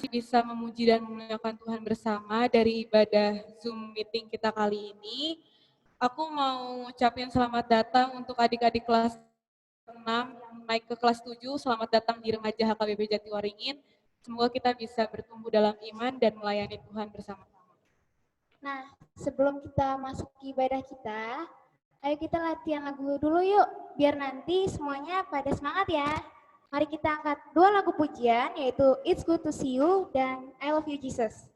bisa memuji dan memuliakan Tuhan bersama dari ibadah Zoom meeting kita kali ini. Aku mau ngucapin selamat datang untuk adik-adik kelas 6 yang naik ke kelas 7. Selamat datang di Remaja HKBP Jatiwaringin. Semoga kita bisa bertumbuh dalam iman dan melayani Tuhan bersama-sama. Nah, sebelum kita masuk ke ibadah kita, ayo kita latihan lagu dulu yuk, biar nanti semuanya pada semangat ya. Mari kita angkat 2 lagu pujian, yaitu It's Good to See You dan I Love You Jesus.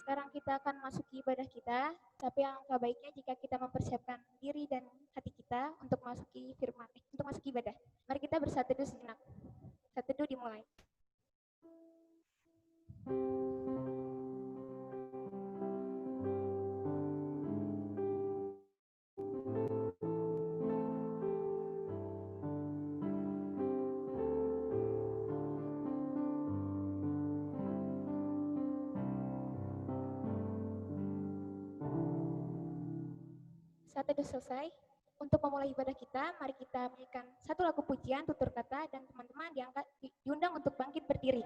Sekarang kita akan masuk ke ibadah kita, tapi alangkah baiknya jika kita mempersiapkan diri dan hati kita untuk masuk ke firman, untuk masuk ke ibadah. Mari kita bersatu dulu sejenak. Satu dulu dimulai. Saat itu selesai, untuk memulai ibadah kita, mari kita menyanyikan satu lagu pujian, tutur kata, dan teman-teman diundang untuk bangkit berdiri.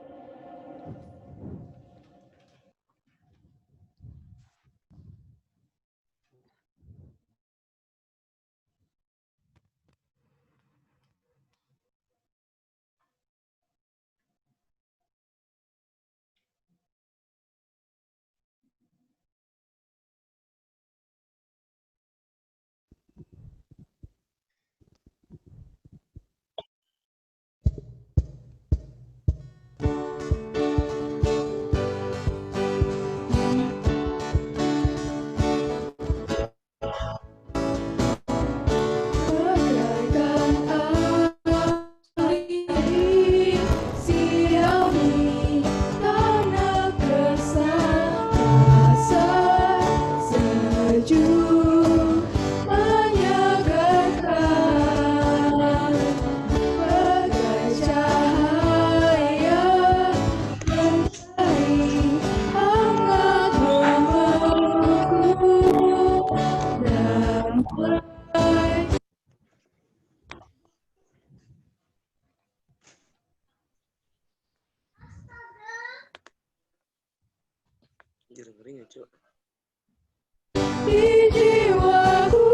Di jiwaku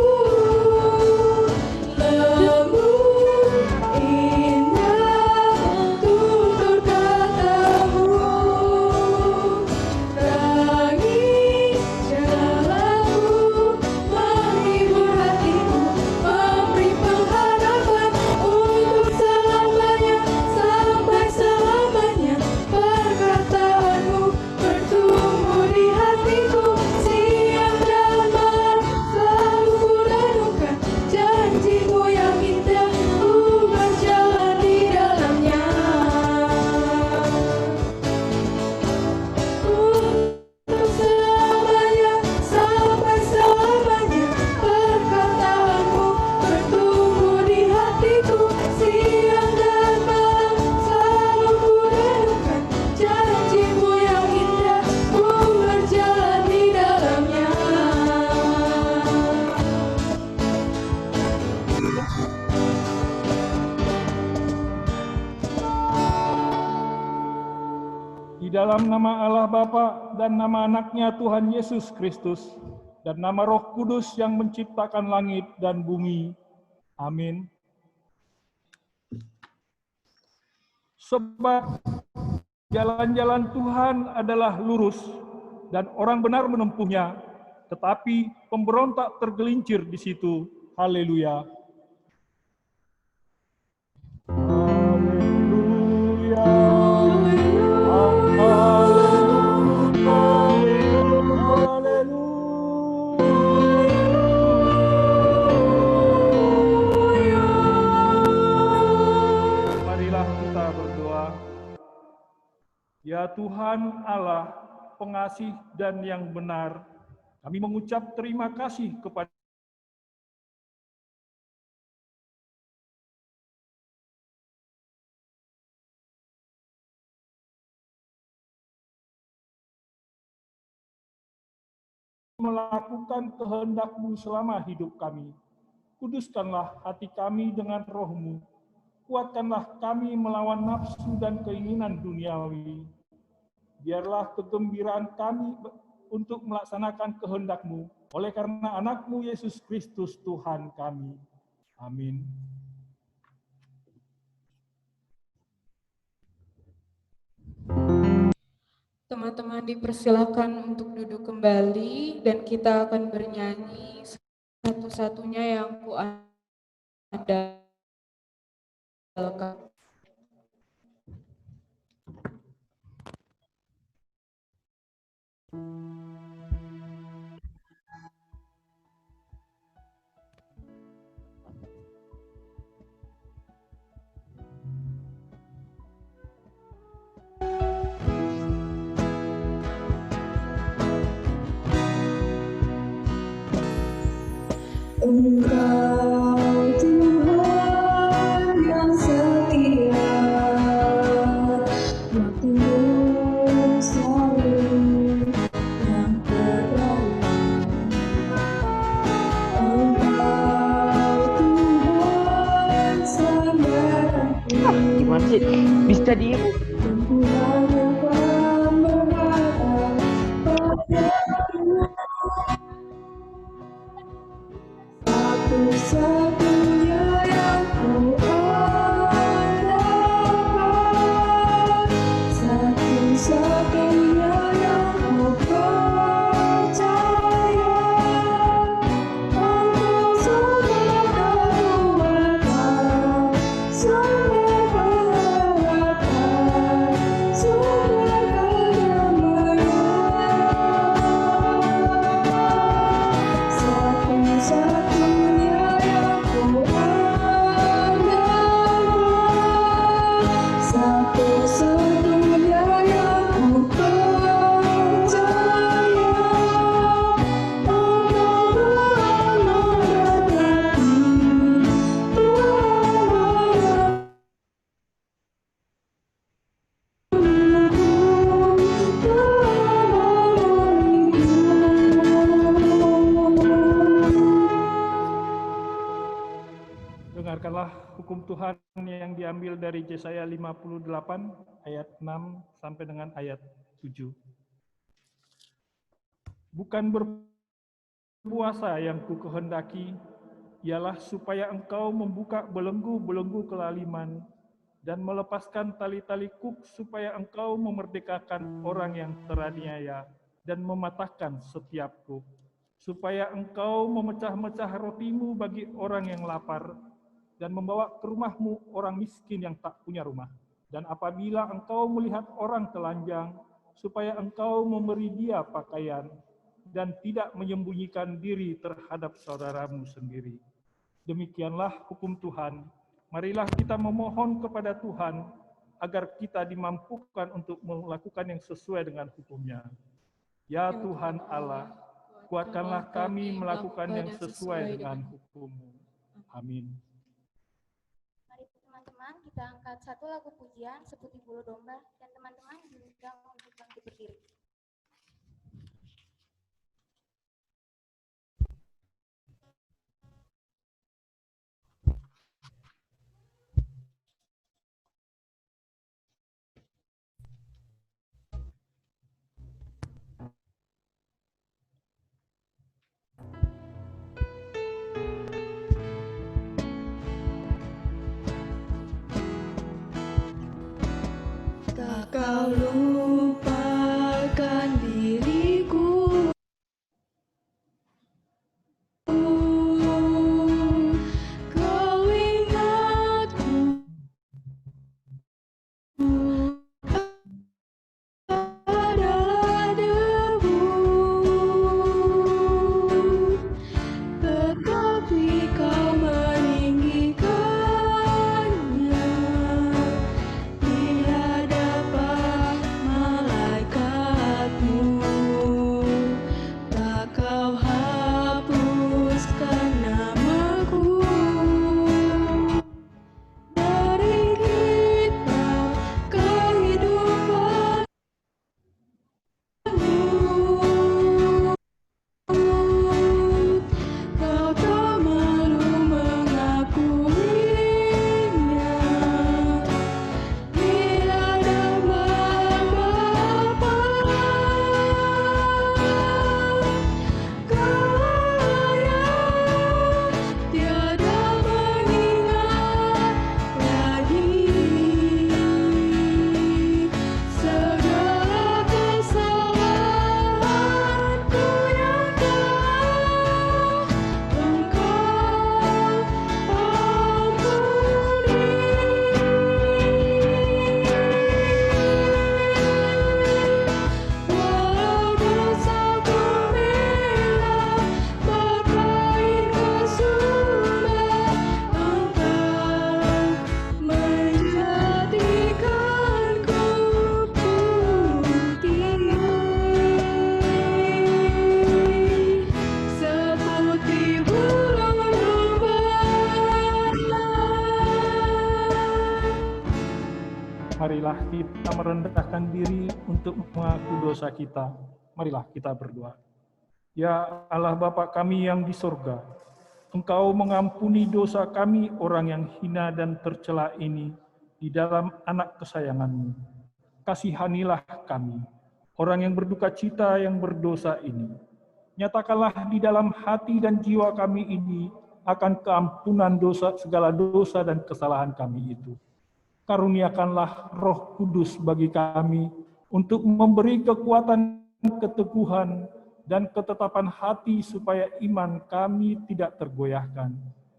lembut Di dalam nama Allah Bapa dan nama anaknya Tuhan Yesus Kristus, dan nama Roh Kudus yang menciptakan langit dan bumi. Amin. Sebab jalan-jalan Tuhan adalah lurus, dan orang benar menempuhnya, tetapi pemberontak tergelincir di situ. Haleluya. Haleluya. Marilah kita berdoa. Ya Tuhan Allah, pengasih dan yang benar, kami mengucap terima kasih kepada melakukan kehendak-Mu selama hidup kami. Kuduskanlah hati kami dengan Roh-Mu. Kuatkanlah kami melawan nafsu dan keinginan duniawi. Biarlah kegembiraan kami untuk melaksanakan kehendak-Mu oleh karena anak-Mu Yesus Kristus Tuhan kami. Amin. Teman-teman dipersilakan untuk duduk kembali dan kita akan bernyanyi satu-satunya yang ku andalkan. Engkau Tuhan yang setia, waktu-Mu selalu yang terbaik. Engkau Tuhan selamatku. Gimana sih? Bisa diem? Aku hanya akan berharap padamu. Satu-satunya yang ku andalkan, satu-satunya yang ku percaya. Engkau sumber kekuatan, sumber pengharapan, sumber kedamaian. Satu-satunya yang ku andalkan, satu-satunya yang ku percaya. Engkau Tuhan memberkati, Dengarkanlah hukum Tuhan yang diambil dari Yesaya 58 ayat 6 sampai dengan ayat 7. Bukan berpuasa yang ku kehendaki, ialah supaya engkau membuka belenggu-belenggu kelaliman dan melepaskan tali-tali kuk supaya engkau memerdekakan orang yang teraniaya dan mematahkan setiap kuk, supaya engkau memecah-mecah rotimu bagi orang yang lapar dan membawa ke rumahmu orang miskin yang tak punya rumah. Dan apabila engkau melihat orang telanjang, supaya engkau memberi dia pakaian dan tidak menyembunyikan diri terhadap saudaramu sendiri. Demikianlah hukum Tuhan. Marilah kita memohon kepada Tuhan agar kita dimampukan untuk melakukan yang sesuai dengan hukum-Nya. Ya Tuhan Allah, kuatkanlah kami melakukan yang sesuai dengan hukum-Mu. Amin. Mari teman-teman kita angkat satu lagu pujian Seputih Bulu Domba dan teman-teman diundang untuk bangkit berdiri. Kau lupakan diriku. Kau ingatku adalah debu, tetapi kau meninggikannya di hadapan malaikatmu. Tak kau hapuskan namaku dari kitab kehidupan. Kau tak malu mengakuinya di hadapan Bapa. Kau layak tiada mengingat lagi segala kesalahanku yang telah Engkau ampuni. Walau dosaku merah berkain kesumbat, Engkau menjadikanku putih seputih bulu domba. Marilah kita merendahkan diri untuk mengaku dosa kita. Marilah kita berdoa. Ya Allah Bapa kami yang di sorga, Engkau mengampuni dosa kami orang yang hina dan tercela ini di dalam anak kesayangan-Mu. Kasihanilah kami, orang yang berduka cita yang berdosa ini. Nyatakanlah di dalam hati dan jiwa kami ini akan keampunan dosa, segala dosa dan kesalahan kami itu. Karuniakanlah Roh Kudus bagi kami untuk memberi kekuatan, keteguhan, dan ketetapan hati supaya iman kami tidak tergoyahkan.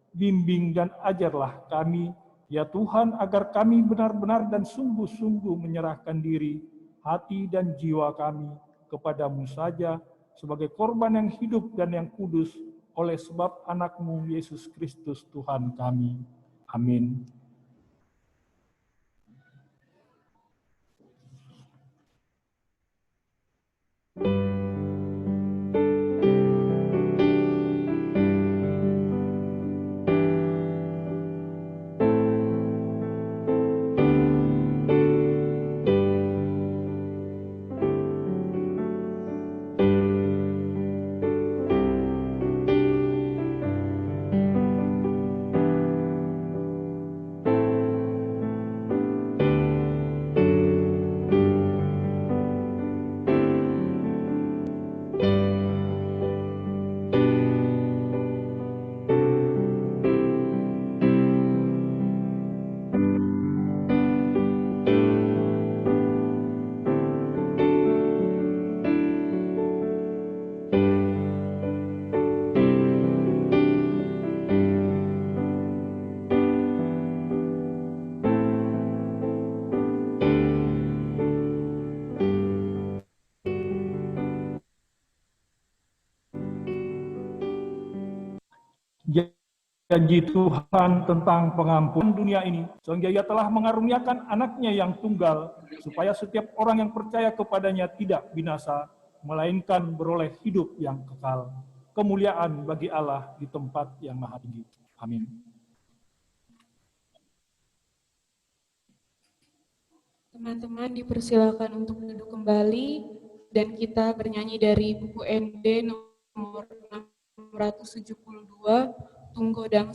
Bimbing dan ajarlah kami, ya Tuhan, agar kami benar-benar dan sungguh-sungguh menyerahkan diri, hati dan jiwa kami kepadamu saja sebagai korban yang hidup dan yang kudus oleh sebab anak-Mu Yesus Kristus Tuhan kami. Amin. Janji Tuhan tentang pengampunan dunia ini, sehingga Ia telah mengaruniakan anaknya yang tunggal, supaya setiap orang yang percaya kepadanya tidak binasa, melainkan beroleh hidup yang kekal. Kemuliaan bagi Allah di tempat yang maha tinggi. Amin. Teman-teman dipersilakan untuk duduk kembali dan kita bernyanyi dari buku ND nomor 672, Tunggodang.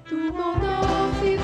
Tu m'en as fait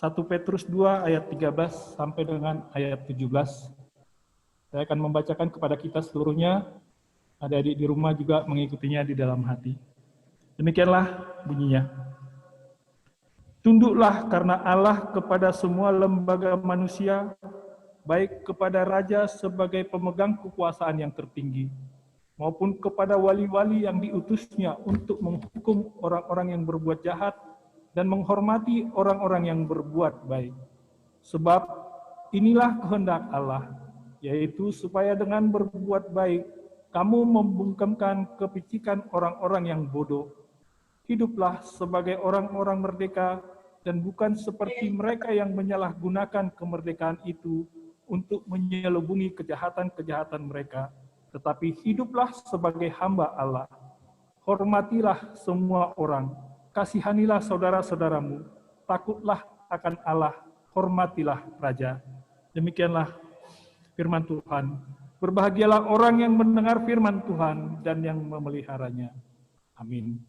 1 Petrus 2 ayat 13 sampai dengan ayat 17. Saya akan membacakan kepada kita seluruhnya, adik-adik di rumah juga mengikutinya di dalam hati. Demikianlah bunyinya. Tunduklah karena Allah kepada semua lembaga manusia, baik kepada raja sebagai pemegang kekuasaan yang tertinggi, maupun kepada wali-wali yang diutusnya untuk menghukum orang-orang yang berbuat jahat dan menghormati orang-orang yang berbuat baik. Sebab inilah kehendak Allah, yaitu supaya dengan berbuat baik, kamu membungkamkan kepicikan orang-orang yang bodoh. Hiduplah sebagai orang-orang merdeka dan bukan seperti mereka yang menyalahgunakan kemerdekaan itu untuk menyelubungi kejahatan-kejahatan mereka, tetapi hiduplah sebagai hamba Allah. Hormatilah semua orang, kasihanilah saudara-saudaramu, takutlah akan Allah, hormatilah raja. Demikianlah firman Tuhan. Berbahagialah orang yang mendengar firman Tuhan dan yang memeliharanya. Amin.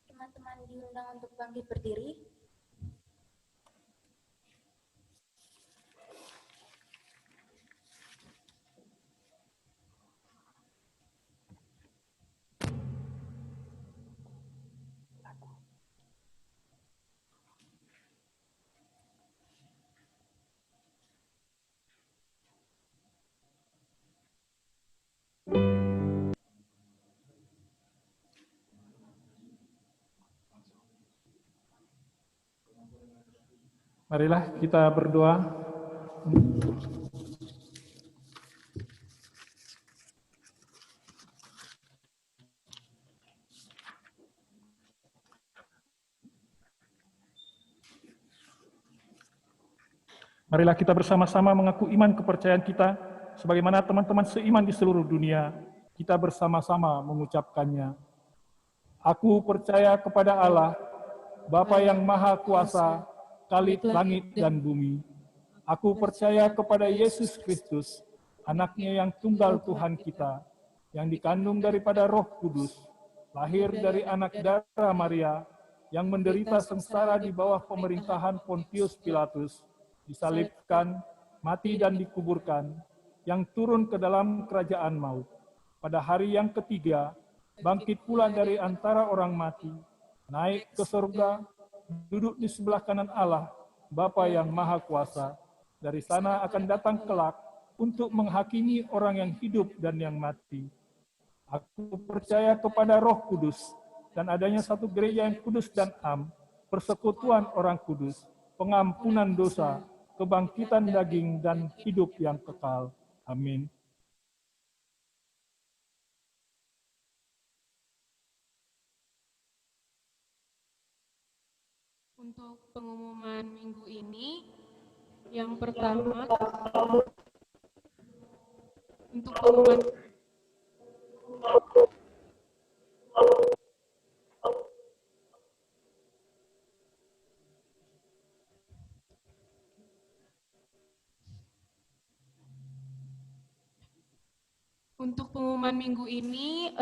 Teman-teman diundang untuk bangkit berdiri. Marilah kita berdoa. Marilah kita bersama-sama mengaku iman kepercayaan kita, sebagaimana teman-teman seiman di seluruh dunia, kita bersama-sama mengucapkannya. Aku percaya kepada Allah, Bapa yang Maha Kuasa, Khalid langit dan bumi. Aku percaya kepada Yesus Kristus, anaknya yang tunggal Tuhan kita, yang dikandung daripada Roh Kudus, lahir dari anak darah Maria, yang menderita sengsara di bawah pemerintahan Pontius Pilatus, disalibkan, mati dan dikuburkan, yang turun ke dalam kerajaan maut. Pada hari yang ketiga, bangkit pula dari antara orang mati, naik ke surga, duduk di sebelah kanan Allah, Bapa yang Maha Kuasa. Dari sana akan datang kelak untuk menghakimi orang yang hidup dan yang mati. Aku percaya kepada Roh Kudus dan adanya satu gereja yang kudus dan am, persekutuan orang kudus, pengampunan dosa, kebangkitan daging, dan hidup yang kekal. Amin. Untuk pengumuman minggu ini, yang pertama, untuk pengumuman Untuk pengumuman minggu ini,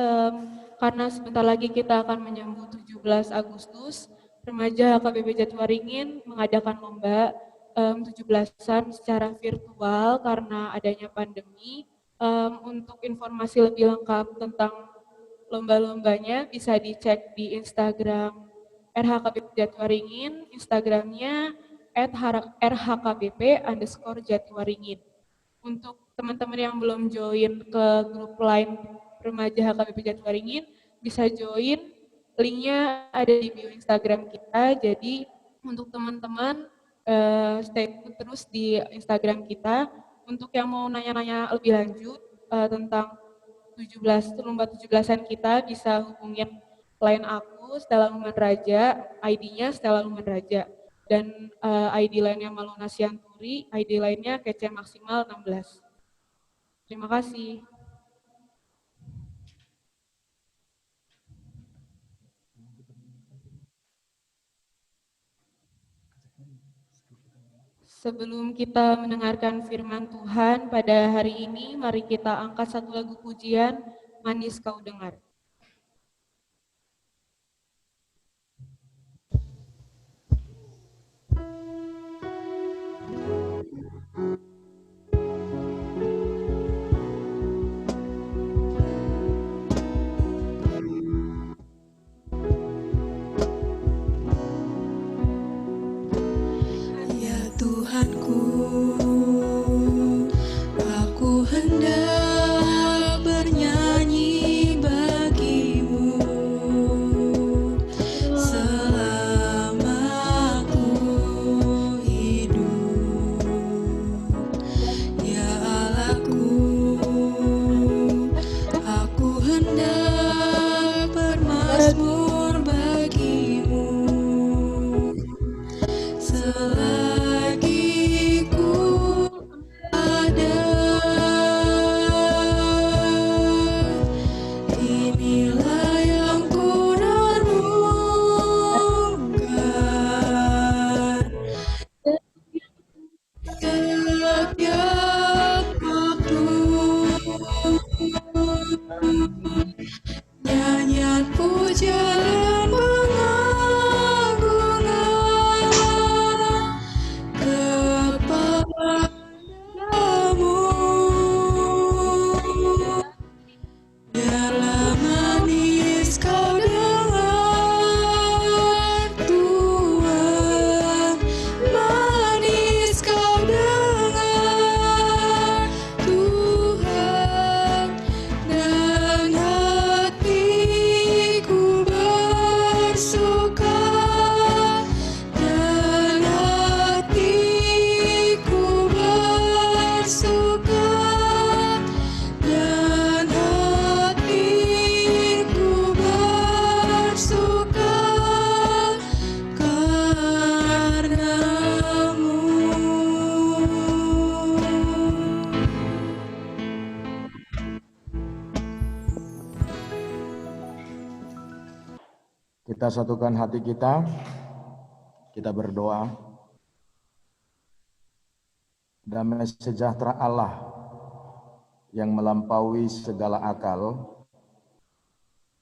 karena sebentar lagi kita akan menyambut 17 Agustus, remaja HKBP Jatiwaringin mengadakan lomba 17-an secara virtual karena adanya pandemi. Untuk informasi lebih lengkap tentang lomba-lombanya bisa dicek di Instagram RHKBP Jatiwaringin, Instagramnya @rhkbp_Jatiwaringin. Untuk teman-teman yang belum join ke grup line remaja HKBP Jatiwaringin, bisa join, linknya ada di bio Instagram kita. Jadi untuk teman-teman stay tune terus di Instagram kita. Untuk yang mau nanya-nanya lebih lanjut tentang 17 lomba 17-an kita, bisa hubungin line aku Stella Luman Raja, ID-nya Stella Luman Raja. Dan ID lainnya Maluna Sianturi, ID lainnya Kece Maksimal 16. Terima kasih. Sebelum kita mendengarkan firman Tuhan pada hari ini, mari kita angkat satu lagu pujian, Manis Kau Dengar. Ya Tuhanku, aku hendak bernyanyi bagimu selama aku hidup. Ya Allahku, aku hendak bermazmur bagimu selagi ku ada. Inilah yang ku renungkan setiap waktu. Nyanyian pujian pengagungan kepadamu. Biarlah manis kau dengar Tuhan, manis kau dengar Tuhan, dan hatiku bersuka, dan hatiku bersuka, dan hatiku bersuka karena-Mu. Kita satukan hati kita berdoa. Damai sejahtera Allah yang melampaui segala akal,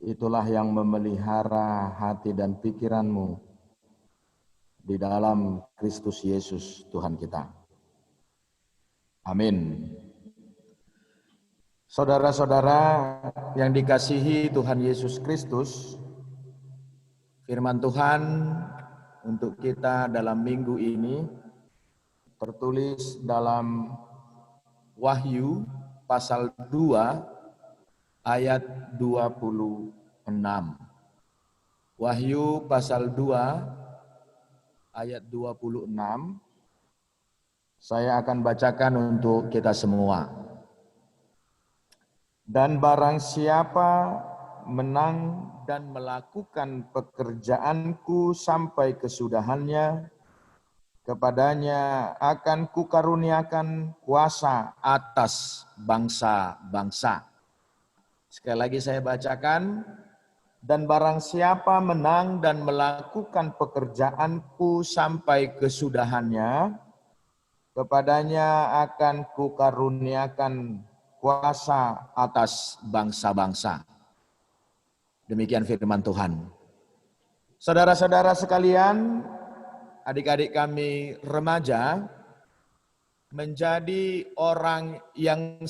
itulah yang memelihara hati dan pikiranmu di dalam Kristus Yesus Tuhan kita. Amin. Saudara-saudara yang dikasihi Tuhan Yesus Kristus, firman Tuhan untuk kita dalam minggu ini tertulis dalam Wahyu pasal 2 ayat 26. Wahyu pasal 2 ayat 26. Saya akan bacakan untuk kita semua. Dan barang siapa menang dan melakukan pekerjaanku sampai kesudahannya, kepadanya akan kukaruniakan kuasa atas bangsa-bangsa. Sekali lagi saya bacakan. Dan barang siapa menang dan melakukan pekerjaanku sampai kesudahannya, kepadanya akan kukaruniakan kuasa atas bangsa-bangsa. Demikian firman Tuhan. Saudara-saudara sekalian, adik-adik kami remaja, menjadi orang yang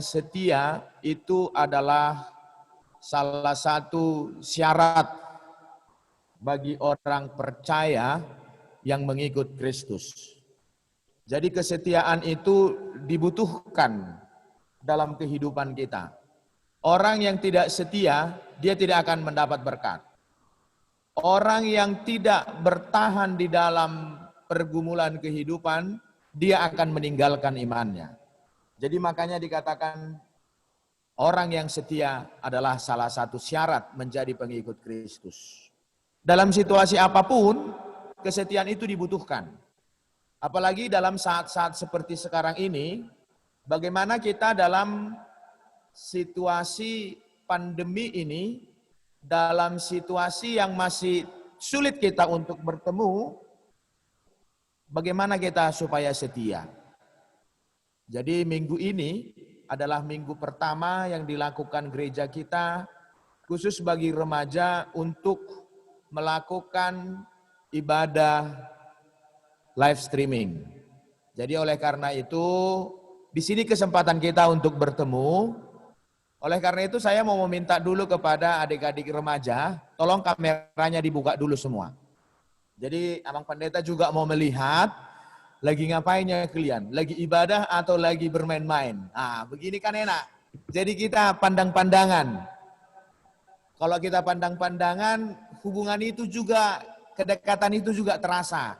setia, itu adalah salah satu syarat bagi orang percaya yang mengikut Kristus. Jadi kesetiaan itu dibutuhkan dalam kehidupan kita. Orang yang tidak setia, dia tidak akan mendapat berkat. Orang yang tidak bertahan di dalam pergumulan kehidupan, dia akan meninggalkan imannya. Jadi makanya dikatakan orang yang setia adalah salah satu syarat menjadi pengikut Kristus. Dalam situasi apapun, kesetiaan itu dibutuhkan. Apalagi dalam saat-saat seperti sekarang ini, bagaimana kita dalam situasi pandemi ini, dalam situasi yang masih sulit kita untuk bertemu, bagaimana kita supaya setia? Jadi minggu ini adalah minggu pertama yang dilakukan gereja kita, khusus bagi remaja untuk melakukan ibadah live streaming. Jadi oleh karena itu, di sini kesempatan kita untuk bertemu. Oleh karena itu saya mau meminta dulu kepada adik-adik remaja, tolong kameranya dibuka dulu semua. Jadi Abang Pendeta juga mau melihat, lagi ngapainnya kalian? Lagi ibadah atau lagi bermain-main? Nah, begini kan enak. Jadi kita pandang-pandangan. Kalau kita pandang-pandangan, hubungan itu juga, kedekatan itu juga terasa.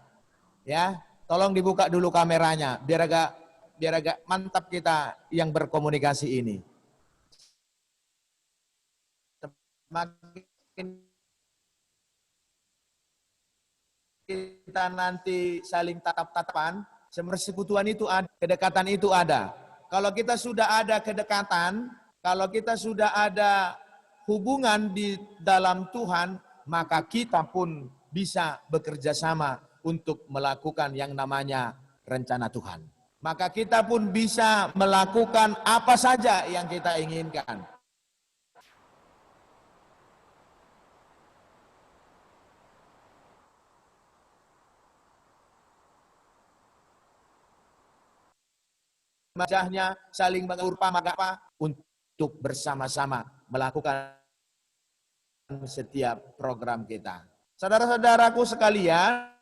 Ya, tolong dibuka dulu kameranya, biar agak mantap kita yang berkomunikasi ini. Semakin kita nanti saling tatap-tatapan, persekutuan itu ada, kedekatan itu ada. Kalau kita sudah ada kedekatan, kalau kita sudah ada hubungan di dalam Tuhan, maka kita pun bisa bekerja sama untuk melakukan yang namanya rencana Tuhan. Maka kita pun bisa melakukan apa saja yang kita inginkan. Wajahnya saling mengurpa untuk bersama-sama melakukan setiap program kita. Saudara-saudaraku sekalian,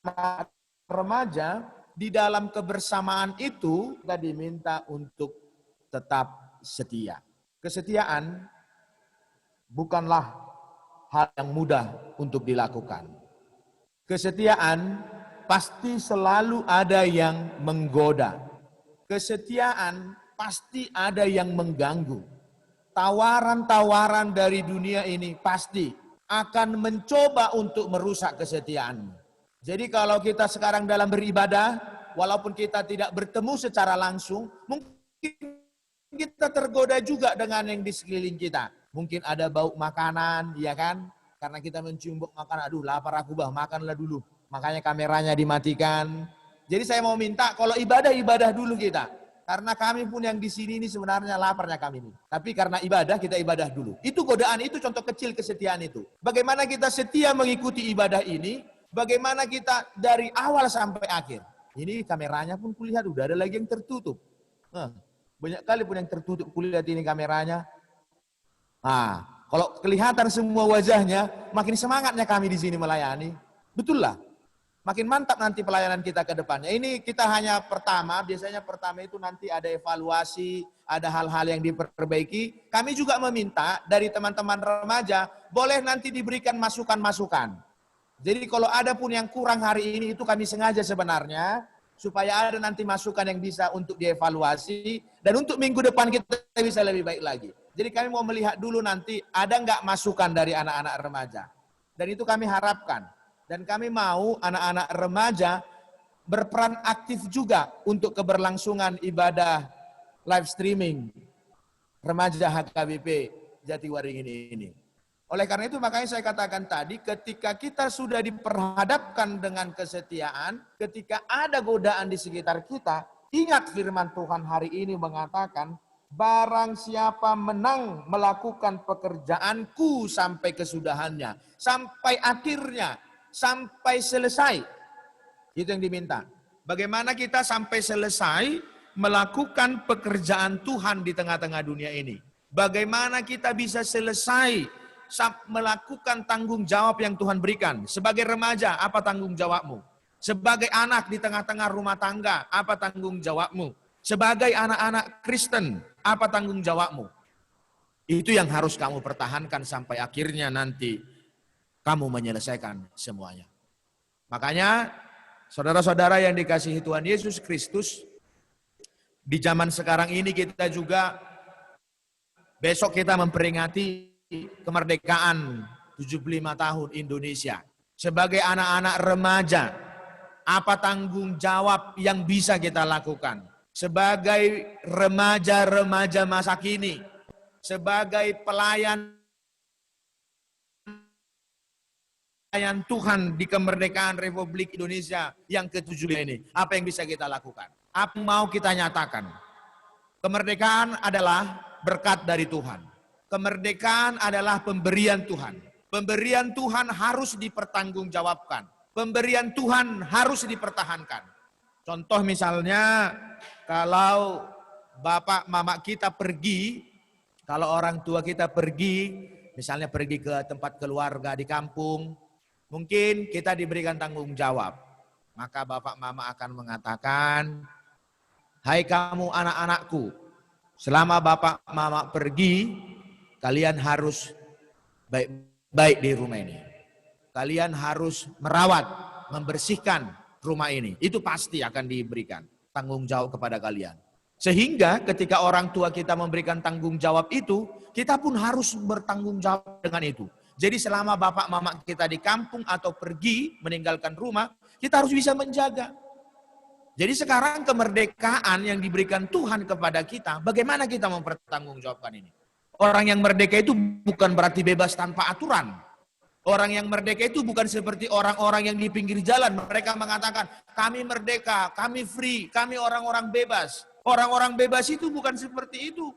anak remaja di dalam kebersamaan itu kita diminta untuk tetap setia. Kesetiaan bukanlah hal yang mudah untuk dilakukan. Kesetiaan pasti selalu ada yang menggoda. Kesetiaan pasti ada yang mengganggu. Tawaran-tawaran dari dunia ini pasti akan mencoba untuk merusak kesetiaanmu. Jadi kalau kita sekarang dalam beribadah, walaupun kita tidak bertemu secara langsung, mungkin kita tergoda juga dengan yang di sekeliling kita. Mungkin ada bau makanan, ya kan? Karena kita mencium bau makanan, aduh lapar aku bah, makanlah dulu. Makanya kameranya dimatikan. Jadi saya mau minta kalau ibadah dulu kita. Karena kami pun yang di sini ini sebenarnya laparnya kami ini. Tapi karena ibadah, kita ibadah dulu. Itu godaan, itu contoh kecil kesetiaan itu. Bagaimana kita setia mengikuti ibadah ini, bagaimana kita dari awal sampai akhir. Ini kameranya pun kulihat, udah ada lagi yang tertutup. Banyak kali pun yang tertutup, kulihat ini kameranya. Nah, kalau kelihatan semua wajahnya, makin semangatnya kami di sini melayani. Betul lah. Makin mantap nanti pelayanan kita ke depannya. Ini kita hanya pertama, biasanya pertama itu nanti ada evaluasi, ada hal-hal yang diperbaiki. Kami juga meminta dari teman-teman remaja, boleh nanti diberikan masukan-masukan. Jadi kalau ada pun yang kurang hari ini, itu kami sengaja sebenarnya, supaya ada nanti masukan yang bisa untuk dievaluasi, dan untuk minggu depan kita bisa lebih baik lagi. Jadi kami mau melihat dulu nanti ada nggak masukan dari anak-anak remaja. Dan itu kami harapkan. Dan kami mau anak-anak remaja berperan aktif juga untuk keberlangsungan ibadah live streaming remaja HKBP Jatiwaringin ini. Oleh karena itu makanya saya katakan tadi, ketika kita sudah diperhadapkan dengan kesetiaan, ketika ada godaan di sekitar kita, ingat firman Tuhan hari ini mengatakan, barang siapa menang melakukan pekerjaanku sampai kesudahannya, sampai akhirnya, sampai selesai. Itu yang diminta. Bagaimana kita sampai selesai melakukan pekerjaan Tuhan di tengah-tengah dunia ini. Bagaimana kita bisa selesai melakukan tanggung jawab yang Tuhan berikan. Sebagai remaja, apa tanggung jawabmu? Sebagai anak di tengah-tengah rumah tangga, apa tanggung jawabmu? Sebagai anak-anak Kristen, apa tanggung jawabmu? Itu yang harus kamu pertahankan sampai akhirnya nanti kamu menyelesaikan semuanya. Makanya, saudara-saudara yang dikasihi Tuhan Yesus Kristus, di zaman sekarang ini kita juga, besok kita memperingati kemerdekaan 75 tahun Indonesia. Sebagai anak-anak remaja, apa tanggung jawab yang bisa kita lakukan? Sebagai remaja-remaja masa kini, sebagai pelayan Tuhan di kemerdekaan Republik Indonesia yang ke-75 ini, apa yang bisa kita lakukan? Apa yang mau kita nyatakan? Kemerdekaan adalah berkat dari Tuhan. kemerdekaan adalah pemberian Tuhan. Pemberian Tuhan harus dipertanggungjawabkan. Pemberian Tuhan harus dipertahankan. Contoh misalnya, kalau bapak mama kita pergi, kalau orang tua kita pergi, misalnya pergi ke tempat keluarga di kampung, mungkin kita diberikan tanggung jawab. Maka bapak mama akan mengatakan, hai kamu anak-anakku, selama bapak mama pergi, kalian harus baik-baik di rumah ini. Kalian harus merawat, membersihkan rumah ini. Itu pasti akan diberikan tanggung jawab kepada kalian. Sehingga ketika orang tua kita memberikan tanggung jawab itu, kita pun harus bertanggung jawab dengan itu. Jadi selama bapak mama kita di kampung atau pergi meninggalkan rumah, kita harus bisa menjaga. Jadi sekarang kemerdekaan yang diberikan Tuhan kepada kita, bagaimana kita mempertanggungjawabkan ini? Orang yang merdeka itu bukan berarti bebas tanpa aturan. Orang yang merdeka itu bukan seperti orang-orang yang di pinggir jalan. Mereka mengatakan, kami merdeka, kami free, kami orang-orang bebas. Orang-orang bebas itu bukan seperti itu.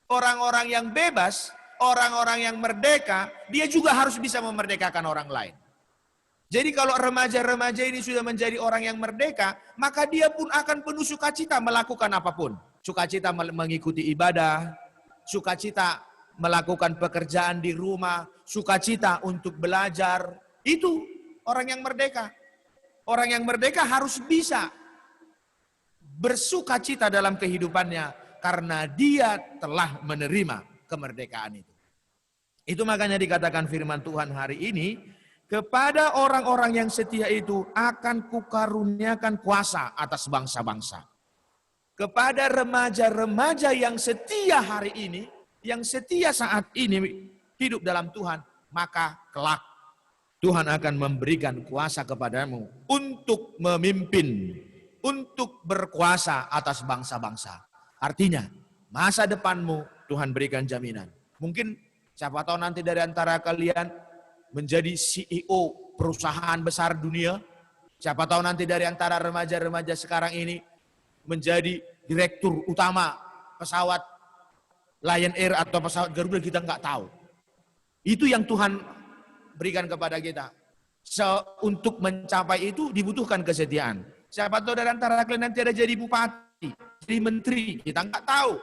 Orang-orang yang bebas, orang-orang yang merdeka, dia juga harus bisa memerdekakan orang lain. Jadi kalau remaja-remaja ini sudah menjadi orang yang merdeka, maka dia pun akan penuh sukacita melakukan apapun. Sukacita mengikuti ibadah, sukacita melakukan pekerjaan di rumah, sukacita untuk belajar. Itu orang yang merdeka. Orang yang merdeka harus bisa bersukacita dalam kehidupannya karena dia telah menerima kemerdekaan itu. Itu makanya dikatakan firman Tuhan hari ini, kepada orang-orang yang setia itu akan kukaruniakan kuasa atas bangsa-bangsa. Kepada remaja-remaja yang setia hari ini, yang setia saat ini hidup dalam Tuhan, maka kelak Tuhan akan memberikan kuasa kepadamu untuk memimpin, untuk berkuasa atas bangsa-bangsa. Artinya, masa depanmu Tuhan berikan jaminan. Mungkin siapa tahu nanti dari antara kalian menjadi CEO perusahaan besar dunia. Siapa tahu nanti dari antara remaja-remaja sekarang ini menjadi direktur utama pesawat Lion Air atau pesawat Garuda, kita nggak tahu. Itu yang Tuhan berikan kepada kita. Untuk mencapai itu dibutuhkan kesetiaan. Siapa tahu dari antara kalian nanti ada jadi bupati, jadi menteri, kita nggak tahu.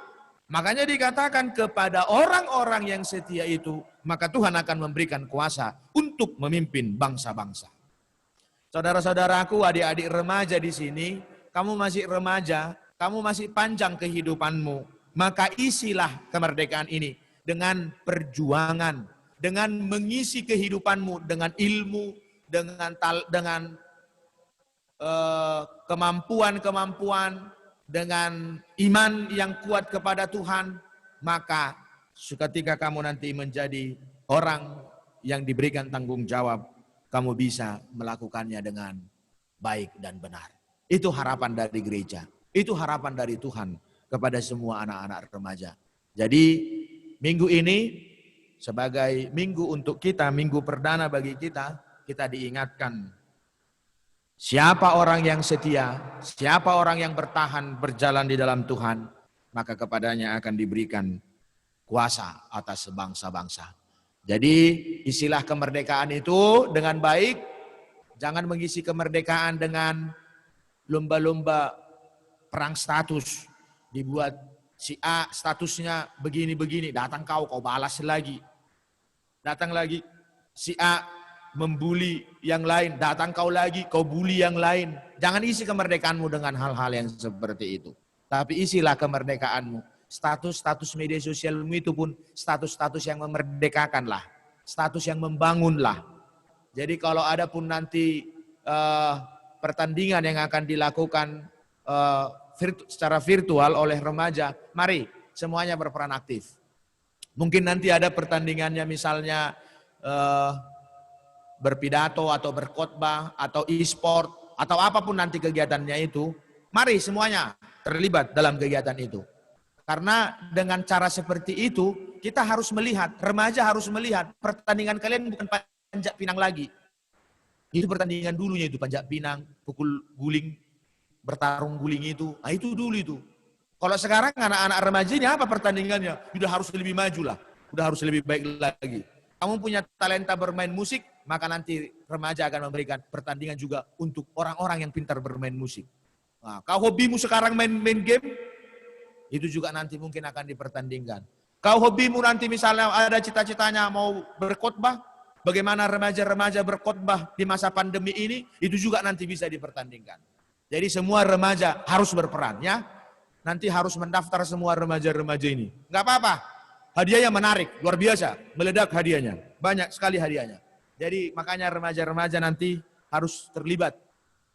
Makanya dikatakan kepada orang-orang yang setia itu, maka Tuhan akan memberikan kuasa untuk memimpin bangsa-bangsa. Saudara-saudaraku, adik-adik remaja di sini, kamu masih remaja, kamu masih panjang kehidupanmu, maka isilah kemerdekaan ini dengan perjuangan, dengan mengisi kehidupanmu dengan ilmu, dengan kemampuan-kemampuan, dengan iman yang kuat kepada Tuhan, maka ketika kamu nanti menjadi orang yang diberikan tanggung jawab, kamu bisa melakukannya dengan baik dan benar. Itu harapan dari gereja, itu harapan dari Tuhan kepada semua anak-anak remaja. Jadi minggu ini sebagai minggu untuk kita, minggu perdana bagi kita, kita diingatkan siapa orang yang setia, siapa orang yang bertahan berjalan di dalam Tuhan, maka kepadanya akan diberikan kuasa atas bangsa-bangsa. Jadi isilah kemerdekaan itu dengan baik, jangan mengisi kemerdekaan dengan lomba-lomba perang status. Dibuat si A statusnya begini-begini, datang kau balas lagi. Datang lagi si A membuli yang lain, datang kau lagi, kau bully yang lain. Jangan isi kemerdekaanmu dengan hal-hal yang seperti itu. Tapi isilah kemerdekaanmu. Status-status media sosialmu itu pun status-status yang memerdekakan lah. Status yang membangun lah. Jadi kalau ada pun nanti pertandingan yang akan dilakukan secara virtual oleh remaja, mari semuanya berperan aktif. Mungkin nanti ada pertandingannya misalnya berpidato atau berkhotbah atau e-sport atau apapun nanti kegiatannya itu, mari semuanya terlibat dalam kegiatan itu. Karena dengan cara seperti itu kita harus melihat, remaja harus melihat pertandingan kalian bukan panjat pinang lagi. Itu pertandingan dulunya itu panjat pinang, pukul guling, bertarung guling itu. Nah itu dulu itu. Kalau sekarang anak-anak remaja ini apa pertandingannya? Sudah harus lebih maju lah. udah harus lebih baik lagi. Kamu punya talenta bermain musik, maka nanti remaja akan memberikan pertandingan juga untuk orang-orang yang pintar bermain musik. Nah, kau hobimu sekarang main game, itu juga nanti mungkin akan dipertandingkan. Kau hobimu nanti misalnya ada cita-citanya mau berkhotbah, bagaimana remaja-remaja berkhotbah di masa pandemi ini, itu juga nanti bisa dipertandingkan. Jadi semua remaja harus berperan ya. Nanti harus mendaftar semua remaja-remaja ini. Enggak apa-apa. Hadiahnya menarik, luar biasa, meledak hadiahnya. Banyak sekali hadiahnya. Jadi makanya remaja-remaja nanti harus terlibat.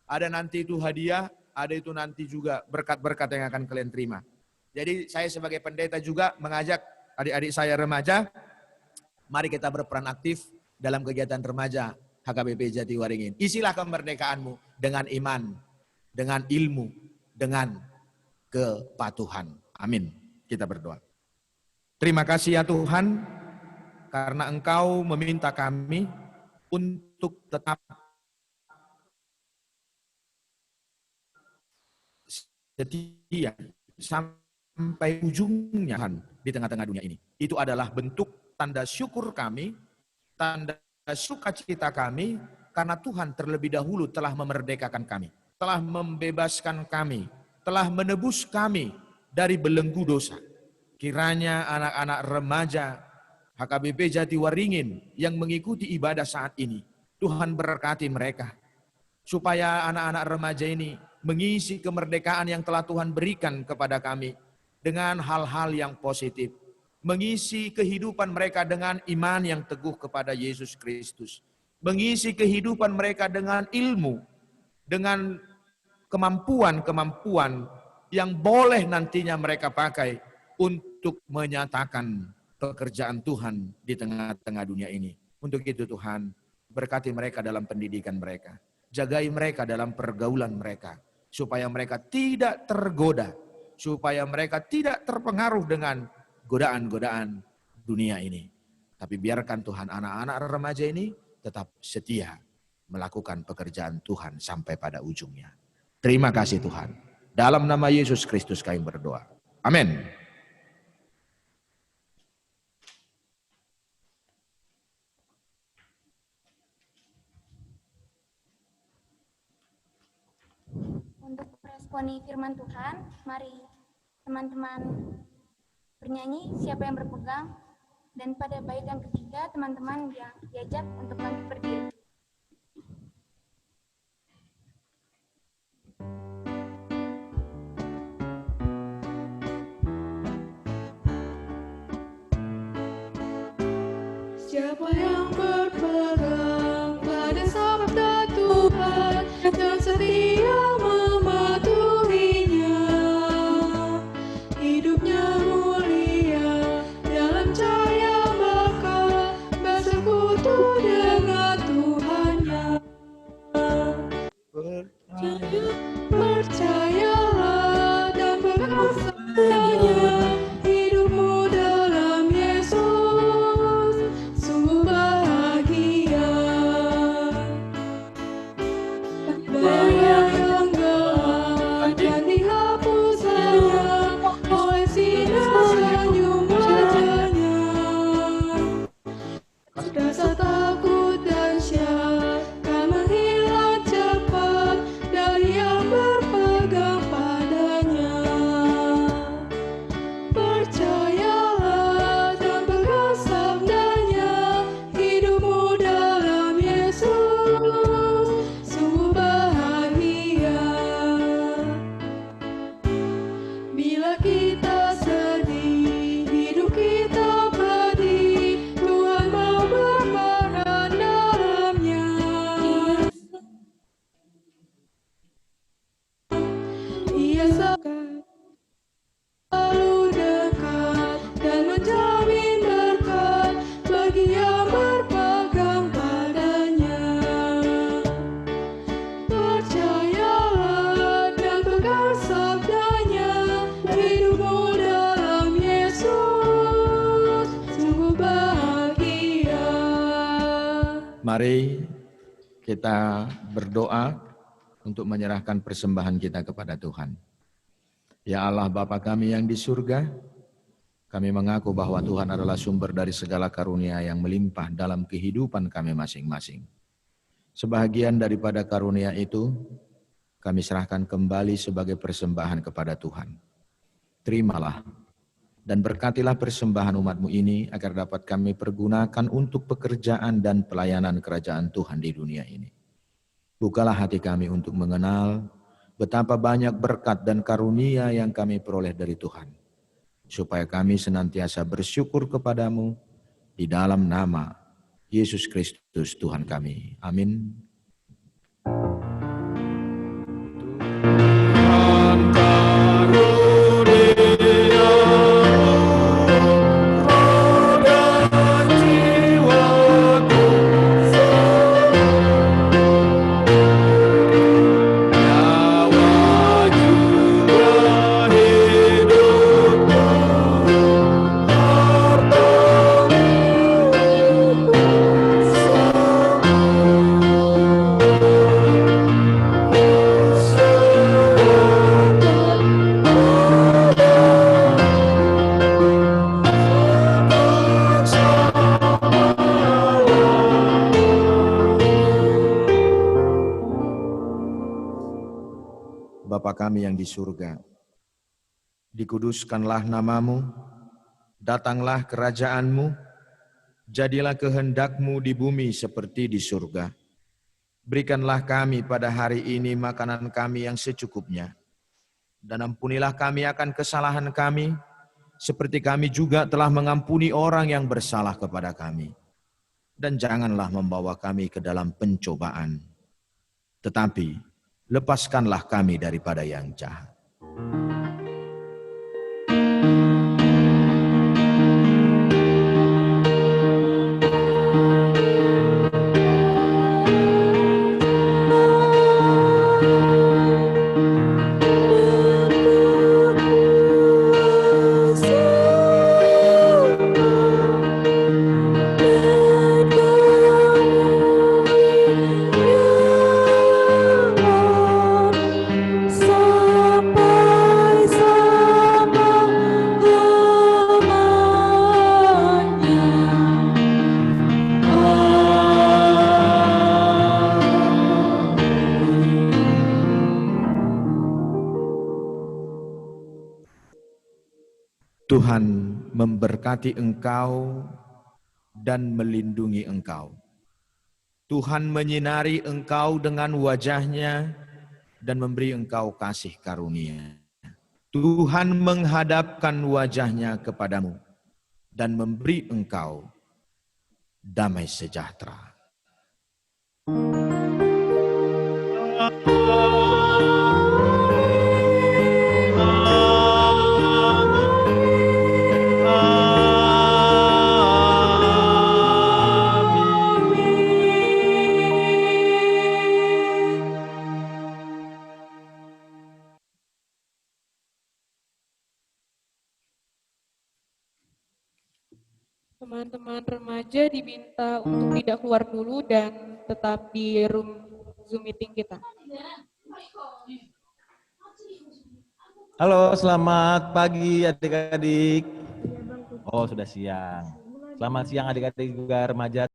Ada nanti itu hadiah, ada itu nanti juga berkat-berkat yang akan kalian terima. Jadi saya sebagai pendeta juga mengajak adik-adik saya remaja, mari kita berperan aktif dalam kegiatan remaja HKBP Jatiwaringin. Isilah kemerdekaanmu dengan iman, dengan ilmu, dengan kepatuhan. Amin. Kita berdoa. Terima kasih ya Tuhan, karena Engkau meminta kami untuk tetap setia sampai ujungnya di tengah-tengah dunia ini. Itu adalah bentuk tanda syukur kami, tanda sukacita kami, karena Tuhan terlebih dahulu telah memerdekakan kami, telah membebaskan kami, telah menebus kami dari belenggu dosa. Kiranya anak-anak remaja HKBP Jatiwaringin yang mengikuti ibadah saat ini, Tuhan berkati mereka, supaya anak-anak remaja ini mengisi kemerdekaan yang telah Tuhan berikan kepada kami dengan hal-hal yang positif, mengisi kehidupan mereka dengan iman yang teguh kepada Yesus Kristus, mengisi kehidupan mereka dengan ilmu, dengan kemampuan-kemampuan yang boleh nantinya mereka pakai untuk menyatakan pekerjaan Tuhan di tengah-tengah dunia ini. Untuk itu Tuhan, berkati mereka dalam pendidikan mereka. Jagai mereka dalam pergaulan mereka. Supaya mereka tidak tergoda. Supaya mereka tidak terpengaruh dengan godaan-godaan dunia ini. Tapi biarkan Tuhan anak-anak remaja ini tetap setia melakukan pekerjaan Tuhan sampai pada ujungnya. Terima kasih Tuhan. Dalam nama Yesus Kristus kami berdoa. Amin. Untuk meresponi firman Tuhan, mari teman-teman bernyanyi siapa yang berpegang, dan pada bait yang ketiga teman-teman yang diajak untuk bangkit berdiri. Siapa yang berpegang pada sabda Tuhan dan setia mematuhinya, hidupnya mulia dalam cahaya bakal bersekutu dengan Tuhannya. Percayalah dan pegang sabdanya, hidupmu dalam Yesus sungguh bahagia. Bayang yang gelap akan dihapus hanya oleh sinar senyum wajahnya. Rasa takut dan syak akan menghilang cepat dari yang berpegang padanya. Percayalah dan pegang sabdanya, hidupmu dalam Yesus sungguh bahagia. Bila kita sedih, hidup kita pedih, Tuhan mau berperan dalamnya. Ia selalu dekat dan menjamin berkat bagi yang berpegang padanya. Percayalah dan pegang sabdanya, hidupmu dalam Yesus sungguh bahagia. Mari kita berdoa untuk menyerahkan persembahan kita kepada Tuhan. Ya Allah Bapa kami yang di surga, Kami mengaku bahwa Tuhan adalah sumber dari segala karunia yang melimpah dalam kehidupan kami masing-masing. Sebahagian daripada karunia itu, kami serahkan kembali sebagai persembahan kepada Tuhan. Terimalah dan berkatilah persembahan umat-Mu ini agar dapat kami pergunakan untuk pekerjaan dan pelayanan kerajaan Tuhan di dunia ini. Bukalah hati kami untuk mengenal betapa banyak berkat dan karunia yang kami peroleh dari Tuhan, supaya kami senantiasa bersyukur kepadamu di dalam nama Yesus Kristus Tuhan kami. Amin. Bapa kami yang di surga, dikuduskanlah namamu, datanglah kerajaanmu, jadilah kehendak-Mu di bumi seperti di surga. Berikanlah kami pada hari ini makanan kami yang secukupnya, dan ampunilah kami akan kesalahan kami, seperti kami juga telah mengampuni orang yang bersalah kepada kami. Dan janganlah membawa kami ke dalam pencobaan, tetapi lepaskanlah kami daripada yang jahat. Tuhan memberkati engkau dan melindungi engkau. Tuhan menyinari engkau dengan wajah-Nya dan memberi engkau kasih karunia. Tuhan menghadapkan wajah-Nya kepadamu dan memberi engkau damai sejahtera. Teman-teman remaja diminta untuk tidak keluar dulu dan tetap di room Zoom meeting kita. Halo, selamat pagi adik-adik. Oh, sudah siang. Selamat siang adik-adik juga remaja